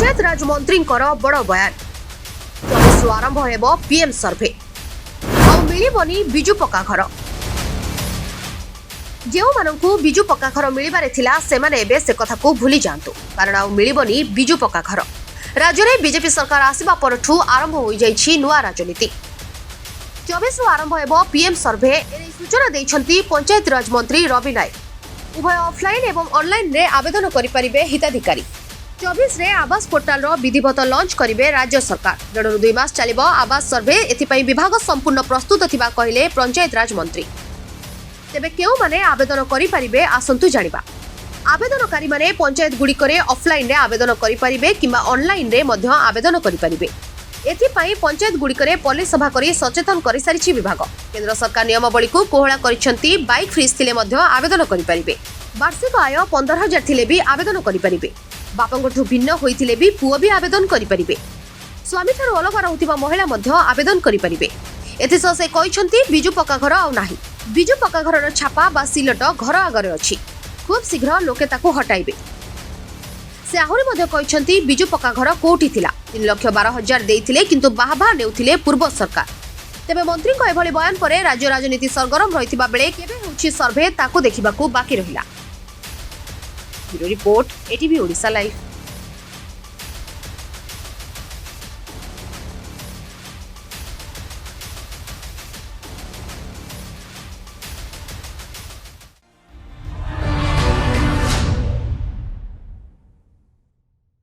पंचायत राज मंत्री बड़ बयान 24 आरंभ हो पीएम सर्वे मिलबनी बिजु पक्का घर जो बिजु पक्का घर मिलबारे थिला सेमाने एबे से कथा को भूली जांतु कारण आ मिलबनी बिजु पक्का घर राज्य में बीजेपी सरकार आसिबा परठू आरंभ हो जाइछि नुआ राजनीति 24 आरंभ हो पीएम सर्वे सूचना देइछंती पंचायत राज मंत्री रवि नायक उभय ऑफलाइन एवं ऑनलाइन रे आवेदन करि परिबे हिताधिकारी 24 रे आवास पोर्टाल रो विधिवत लॉन्च करिवे राज्य सरकार 1.5 मास चलिबो आवास सर्वे एथिपई विभाग संपूर्ण प्रस्तुत थिबा कहिले पंचायत राज मंत्री तेबे केउ माने आवेदन करि परिबे आसंतु जानिबा आवेदनकारी माने पंचायत गुड़िकरे ऑफलाइन रे आवेदन करि परिबे किंबा ऑनलाइन रे मध्य आवेदन करि परिबे एथिपई पंचायत गुड़िकरे पॉलिस सभा करी सचेतन करि सारिछि विभाग केंद्र सरकार नियमावली को कोहळा करिसंती बाइक फ्रीज थिले मध्य आवेदन करि परिबे वार्षिक आय 15,000 थिले भी आवेदन करि परिबे बापंगठु भिन्न होइथिले भी पुओ भी आवेदन करि परिबे स्वामी ठारो अलग रहुथिबा महिला मध्य आवेदन करि परिबे एथिस से कहिसंती बिजु पक्का घर आ नाही बिजु पक्का घर रो छापा बा सिलट घर आगरे अछि खूब शीघ्र लोके ताकू हटाइबे से आहुरी मध्य कहिसंती बिजु पक्का घर कोठी थिला 3,12,000 देइथिले किंतु बाहबा नेउथिले पूर्व सरकार तेबे मंत्री को एभली बयान परे राज्य राजनीति सरगरम रहिथिबा बेले केबे होछि सर्वे ताकू देखिबाकू बाकी रहिला bureau report ATV Odisha live.